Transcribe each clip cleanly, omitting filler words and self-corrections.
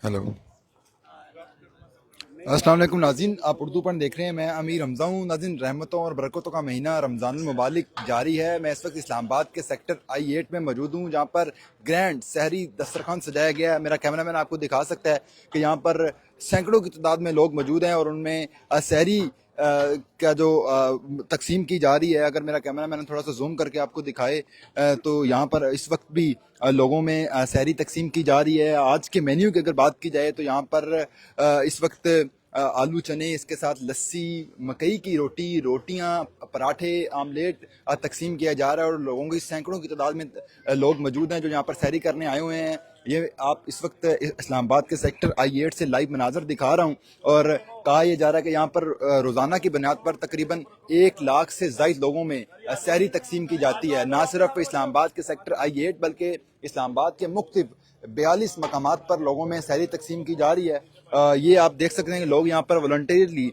Hello, अस्सलाम वालेकुम नाज़रीन। आप उर्दू पर देख रहे हैं। मैं अमीर हमज़ा हूँ। नाज़रीन, रहमतों और बरकतों का महीना रमज़ान मुबारक जारी है। मैं इस वक्त इस्लामाबाद के सेक्टर I8 में मौजूद हूँ, जहाँ पर ग्रैंड सहरी दस्तरखान सजाया गया है। मेरा कैमरामैन आपको दिखा सकता है कि यहाँ पर सैकड़ों की तादाद में लोग मौजूद हैं और उनमें सहरी का जो तकसीम की जा रही है। अगर मेरा कैमरामैन थोड़ा सा जूम करके आपको दिखाए तो यहाँ पर इस वक्त भी लोगों में सहरी तकसीम की जा रही है। आज के मेन्यू की अगर बात की जाए तो यहाँ पर इस वक्त आलू चने, इसके साथ लस्सी, मकई की रोटी, रोटियां, पराठे, आमलेट तकसीम किया जा रहा है और लोगों की सैकड़ों की तादाद में लोग मौजूद हैं जो यहाँ पर सैरी करने आए हुए हैं। ये आप इस वक्त इस्लामाबाद के सेक्टर I8 से लाइव मनाजर दिखा रहा हूँ और कहा यह जा रहा है कि यहाँ पर रोज़ाना की बुनियाद पर तकरीबन 1 लाख से ज़ायद लोगों में सैरी तकसीम की जाती है। ना सिर्फ इस्लामाबाद के सेक्टर I8 बल्कि इस्लामाबाद के मुख्तलिफ 42 मकामात पर लोगों में सैरी तकसीम की जा रही है। ये आप देख सकते हैं कि लोग यहाँ पर वॉलंटियरली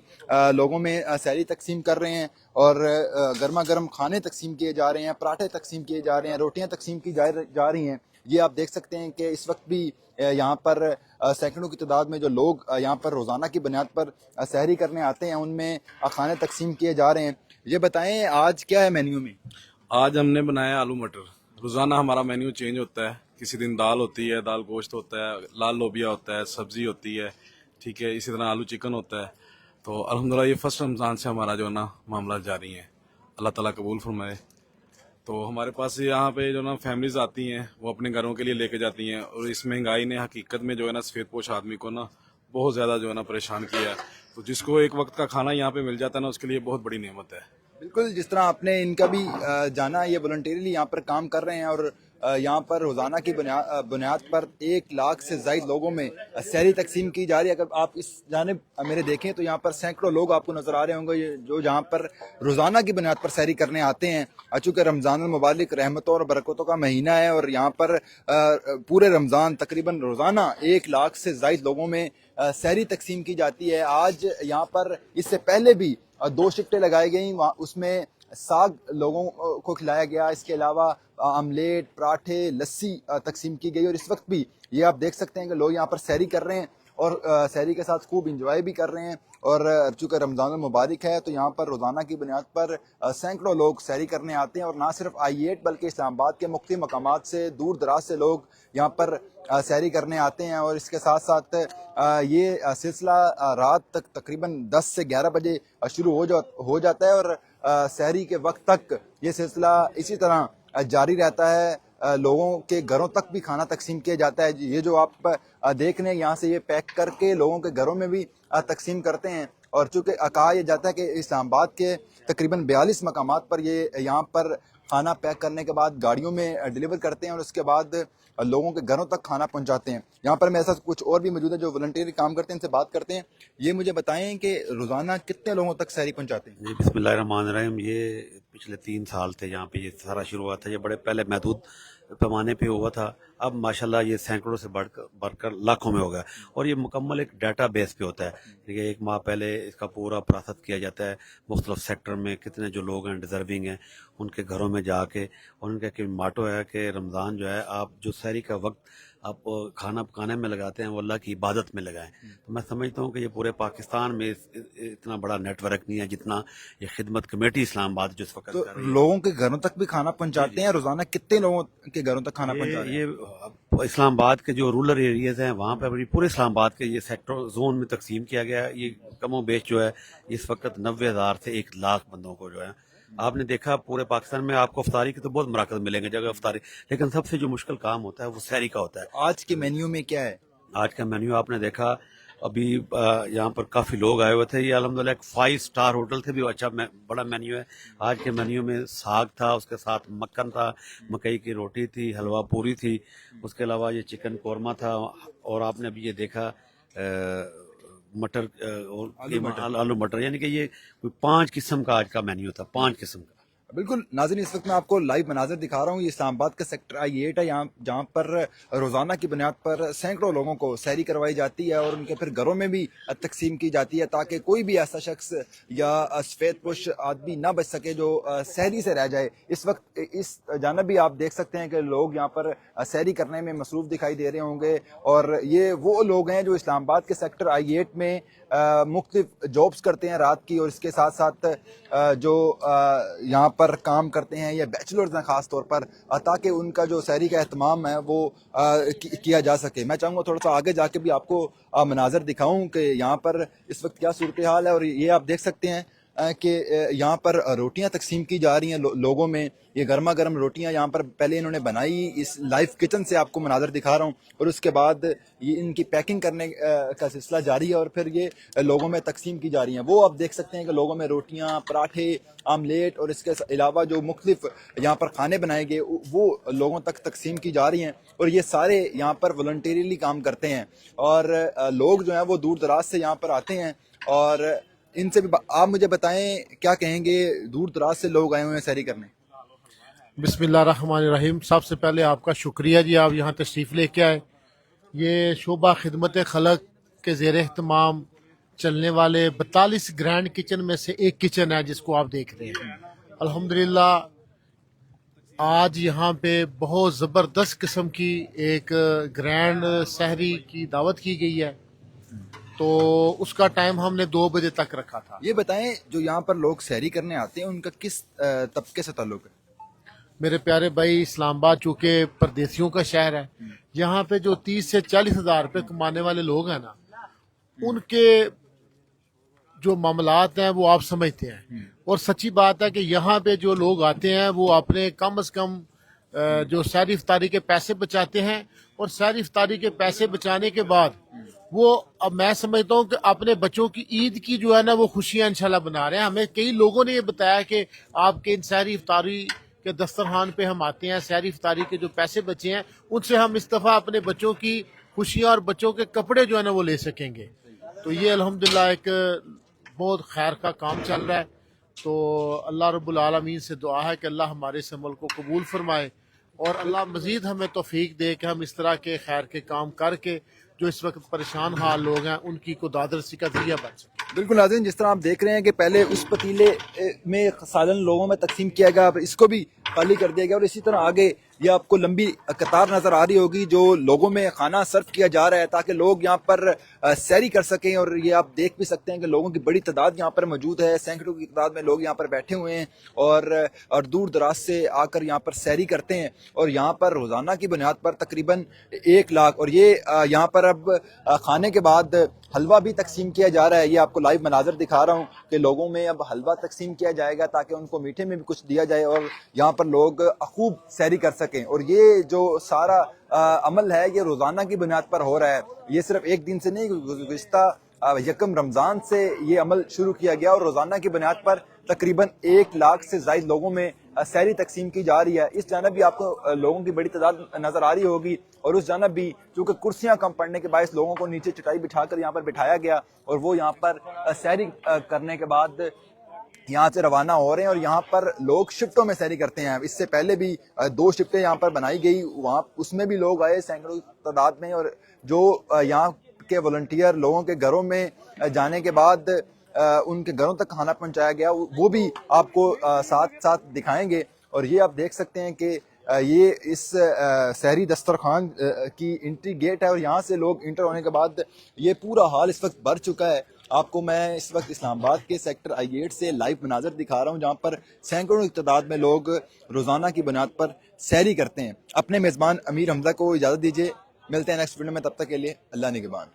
लोगों में सैरी तकसीम कर रहे हैं और गर्मा गर्म खाने तकसीम किए जा रहे हैं, पराठे तकसीम किए जा रहे हैं, रोटियां तकसीम की जा रही हैं। ये आप देख सकते हैं कि इस वक्त भी यहाँ पर सैकड़ों की तादाद में जो लोग यहाँ पर रोज़ाना की बुनियाद पर सहरी करने आते हैं, उनमें खाने तकसीम किए जा रहे हैं। ये बताएं आज क्या है मेन्यू में? आज हमने बनाया आलू मटर। रोजाना हमारा मेन्यू चेंज होता है। किसी दिन दाल होती है, दाल गोश्त होता है, लाल लोबिया होता है, सब्जी होती है, ठीक है। इसी तरह आलू चिकन होता है। तो अल्हम्दुलिल्लाह ये फर्स्ट रमज़ान से हमारा जो है ना मामला जारी है। अल्लाह ताला कबूल फरमाए। तो हमारे पास यहाँ पे जो ना फैमिलीज आती हैं, वो अपने घरों के लिए लेके जाती हैं और इस महंगाई ने हकीकत में जो है ना सफ़ेद पोश आदमी को ना बहुत ज़्यादा जो है ना परेशान किया है। तो जिसको एक वक्त का खाना यहाँ पे मिल जाता है ना, उसके लिए बहुत बड़ी नेमत है। बिल्कुल, जिस तरह आपने इनका भी जाना, ये वॉलंटियरली यहाँ पर काम कर रहे हैं और यहाँ पर रोज़ाना की बुनियाद पर 1 लाख से ज़ायद लोगों में सहरी तकसीम की जा रही है। अगर आप इस जानिब मेरे देखें तो यहाँ पर सैकड़ों लोग आपको नज़र आ रहे होंगे जो जहाँ पर रोज़ाना की बुनियाद पर सहरी करने आते हैं। चूँकि रमज़ान मुबारक रहमतों और बरकतों का महीना है और यहाँ पर पूरे रमज़ान तकरीबन रोज़ाना 1 लाख से ज़ायद लोगों में सहरी तकसीम की जाती है। आज यहाँ पर इससे पहले भी 2 शिफ्टें लगाई गई, वहाँ उसमें साग लोगों को खिलाया गया। इसके अलावा आमलेट, पराठे, लस्सी तकसीम की गई और इस वक्त भी ये आप देख सकते हैं कि लोग यहाँ पर सहरी कर रहे हैं और सहरी के साथ खूब इंजॉय भी कर रहे हैं। और चूँकि रमज़ान मुबारक है तो यहाँ पर रोज़ाना की बुनियाद पर सैकड़ों लोग सहरी करने आते हैं और ना सिर्फ I8 बल्कि इस्लामाबाद के मुख्तलिफ मकामात से दूर दराज से लोग यहाँ पर सहरी करने आते हैं। और इसके साथ साथ ये सिलसिला रात तक तकरीबन 10 से 11 बजे शुरू हो जाता है और सहरी के वक्त तक ये सिलसिला इसी तरह जारी रहता है। लोगों के घरों तक भी खाना तकसीम किया जाता है। ये जो आप देख रहे हैं, यहाँ से ये पैक करके लोगों के घरों में भी तकसीम करते हैं। और चूँकि कहा यह जाता है कि इस्लामाबाद के तकरीबन 42 मकामात पर ये यहाँ पर खाना पैक करने के बाद गाड़ियों में डिलीवर करते हैं और उसके बाद लोगों के घरों तक खाना पहुंचाते हैं। यहाँ पर मेरे साथ कुछ और भी मौजूद है जो वॉलंटियरी काम करते हैं, इनसे बात करते हैं। ये मुझे बताएं कि रोज़ाना कितने लोगों तक सहरी पहुंचाते हैं? जी बिस्मिल्लाहिर्रहमानिर्रहीम। ये पिछले 3 साल थे यहाँ पे ये सारा शुरू हुआ था। ये बड़े पहले महदूद पैमाने पे हुआ था, अब माशाल्लाह ये सैकड़ों से बढ़कर लाखों में हो गया। और ये मुकम्मल एक डाटा बेस पे होता है। ठीक है, 1 माह पहले इसका पूरा प्रोसेस किया जाता है। मुख्तलिफ सेक्टर में कितने जो लोग हैं डिजर्विंग हैं, उनके घरों में जाके, और उनका एक माटो है कि रमज़ान जो है आप जो सहरी का वक्त आप खाना पकाने में लगाते हैं वो अल्लाह की इबादत में लगाएं। तो मैं समझता हूँ कि ये पूरे पाकिस्तान में इतना बड़ा नेटवर्क नहीं है जितना ये खिदमत कमेटी इस्लामाबाद जो इस वक्त तो कर रही है। लोगों के घरों तक भी खाना पहुंचाते हैं? रोज़ाना कितने लोगों के घरों तक खाना पहुंचा रहे हैं? ये इस्लामाबाद के जो रूरल एरियाज हैं वहाँ पे अभी पूरे इस्लामाबाद के ये सेक्टर जोन में तकसीम किया गया है। ये कमो बेश जो है इस वक्त 90,000 से 1 लाख बंदों को जो है आपने देखा पूरे पाकिस्तान में आपको अफ्तारी के तो बहुत मराकज मिलेंगे जगह अफ्तारी, लेकिन सबसे जो मुश्किल काम होता है वो सहरी का होता है। आज के मेन्यू में क्या है? आज का मेन्यू आपने देखा, अभी यहाँ पर काफ़ी लोग आए हुए थे। ये अल्हम्दुलिल्लाह एक 5 स्टार होटल थे भी अच्छा बड़ा मेन्यू है। आज के मेन्यू में साग था, उसके साथ मक्खन था, मकई की रोटी थी, हलवा पूरी थी, उसके अलावा ये चिकन कौरमा था। और आपने अभी ये देखा मटर और आलू मटर, यानी कि ये कोई 5 किस्म का आज का मेन्यू था, 5 किस्म का। बिल्कुल नाज़रीन, इस वक्त मैं आपको लाइव मनाज़र दिखा रहा हूँ। ये इस्लामाबाद का सेक्टर I8 है, यहाँ जहाँ पर रोज़ाना की बुनियाद पर सैकड़ों लोगों को सैरी करवाई जाती है और उनके फिर घरों में भी तकसीम की जाती है, ताकि कोई भी ऐसा शख्स या सफ़ेद पोश आदमी ना बच सके जो सैरी से रह जाए। इस वक्त इस जानब भी आप देख सकते हैं कि लोग यहाँ पर सैरी करने में मसरूफ़ दिखाई दे रहे होंगे, और ये वो लोग हैं जो इस्लामाबाद के सेक्टर I8 में मुख्तलिफ जॉब्स करते हैं रात की, और इसके साथ साथ जो यहाँ पर काम करते हैं या बैचलर्स हैं ख़ास तौर पर, ताकि उनका जो सहरी का एहतमाम है वो किया जा सके। मैं चाहूँगा थोड़ा सा आगे जाके भी आपको मनाज़र दिखाऊँ कि यहाँ पर इस वक्त क्या सूरत हाल है। और ये आप देख सकते हैं कि यहाँ पर रोटियां तकसीम की जा रही हैं लोगों में। ये गर्मा गर्म रोटियां यहाँ पर पहले इन्होंने बनाई, इस लाइव किचन से आपको मनाज़र दिखा रहा हूँ, और उसके बाद ये इनकी पैकिंग करने का सिलसिला जारी है और फिर ये लोगों में तकसीम की जा रही हैं। वो आप देख सकते हैं कि लोगों में रोटियां, पराठे, आमलेट और इसके अलावा जो मुख्तलिफ यहाँ पर खाने बनाए गए वो लोगों तक तकसीम की जा रही हैं। और ये सारे यहाँ पर वॉलंटियरली काम करते हैं, और लोग जो हैं वो दूर दराज से यहाँ पर आते हैं। और इनसे भी आप मुझे बताएं, क्या कहेंगे, दूर दराज से लोग आए हुए हैं सैरी करने। बिस्मिल्लाहिर्रहमानिर्रहीम। सबसे पहले आपका शुक्रिया जी, आप यहाँ तशरीफ़ लेके आए। ये शोबा खिदमत खलक के ज़ेर एहतमाम चलने वाले 42 ग्रैंड किचन में से एक किचन है जिसको आप देख रहे हैं। अल्हम्दुलिल्लाह आज यहाँ पे बहुत ज़बरदस्त किस्म की एक ग्रैंड सहरी की दावत की गई है, तो उसका टाइम हमने 2 बजे तक रखा था। ये बताएं, जो यहाँ पर लोग सैरी करने आते हैं उनका किस तबके से ताल्लुक है? मेरे प्यारे भाई, इस्लामाबाद चूँकि परदेसियों का शहर है, यहाँ पे जो 30 से 40 हज़ार रुपये कमाने वाले लोग हैं ना, उनके जो मामलात हैं वो आप समझते हैं। और सच्ची बात है कि यहाँ पे जो लोग आते हैं वो अपने कम से कम जो सहरी इफ्तारी के पैसे बचाते हैं, और सहरी इफ्तारी के पैसे बचाने के बाद वो, अब मैं समझता हूँ कि अपने बच्चों की ईद की जो है ना वो खुशियाँ इंशाल्लाह बना रहे हैं। हमें कई लोगों ने ये बताया कि आपके इन सहरी इफ्तारी के दस्तरखान पे हम आते हैं, सहरी इफ्तारी के जो पैसे बचे हैं उनसे हम इस दफ़ा अपने बच्चों की खुशियाँ और बच्चों के कपड़े जो है ना वो ले सकेंगे। तो ये अल्हम्दुलिल्लाह एक बहुत खैर का काम चल रहा है। तो अल्लाह रब्बुल आलमीन से दुआ है कि अल्लाह हमारे इस अमल को कबूल फरमाए, और अल्लाह मज़ीद हमें तौफीक दे कि हम इस तरह के खैर के काम करके जो इस वक्त परेशान हाल लोग हैं उनकी को दादरसी का जरिया बन सके। बिल्कुल नाज़रीन, जिस तरह आप देख रहे हैं कि पहले उस पतीले में सालन लोगों में तकसीम किया गया, अब इसको भी खाली कर दिया गया, और इसी तरह आगे ये आपको लंबी कतार नज़र आ रही होगी जो लोगों में खाना सर्व किया जा रहा है ताकि लोग यहाँ पर सैरी कर सकें। और ये आप देख भी सकते हैं कि लोगों की बड़ी तादाद यहाँ पर मौजूद है, सैकड़ों की तादाद में लोग यहाँ पर बैठे हुए हैं और दूर दराज से आकर यहाँ पर सैरी करते हैं। और यहाँ पर रोज़ाना की बुनियाद पर तकरीबन 1 लाख, और ये यहाँ पर अब खाने के बाद हलवा भी तकसीम किया जा रहा है। ये आपको लाइव मनाजर दिखा रहा हूँ कि लोगों में अब हलवा तकसीम किया जाएगा ताकि उनको मीठे में भी कुछ दिया जाए और यहाँ पर लोग खूब सैरी कर सकें। और ये जो सारा अमल है ये रोज़ाना की बुनियाद पर हो रहा है, ये सिर्फ एक दिन से नहीं, गुज़िश्ता यकम रमज़ान से ये अमल शुरू किया गया और रोज़ाना की बुनियाद पर तकरीबन 1 लाख से ज़ायद लोगों में सैरी तकसीम की जा रही है। इस जानब भी आपको लोगों की बड़ी तादाद नज़र आ रही होगी, और उस जानब भी चूँकि कुर्सियाँ कम पड़ने के बायस लोगों को नीचे चटाई बिठाकर यहाँ पर बिठाया गया और वो यहाँ पर सैरी करने के बाद यहाँ से रवाना हो रहे हैं। और यहाँ पर लोग शिफ्टों में सैरी करते हैं। इससे पहले भी 2 शिफ्टें यहाँ पर बनाई गई, वहाँ उसमें भी लोग आए सैकड़ों तादाद में, और जो यहाँ के वॉलंटियर लोगों के घरों में जाने के बाद उनके घरों तक खाना पहुँचाया गया, वो भी आपको साथ साथ दिखाएंगे। और ये आप देख सकते हैं कि ये इस शहरी दस्तरखान की एंट्री गेट है, और यहाँ से लोग इंटर होने के बाद ये पूरा हाल इस वक्त भर चुका है। आपको मैं इस वक्त इस्लामाबाद के सेक्टर I8 से लाइव मनाजर दिखा रहा हूँ जहाँ पर सैकड़ों की तादाद में लोग रोज़ाना की बुनियाद पर सैरी करते हैं। अपने मेज़बान अमीर हमजा को इजाज़त दीजिए, मिलते हैं नेक्स्ट वीडियो में, तब तक के लिए अल्लाह निगहबान।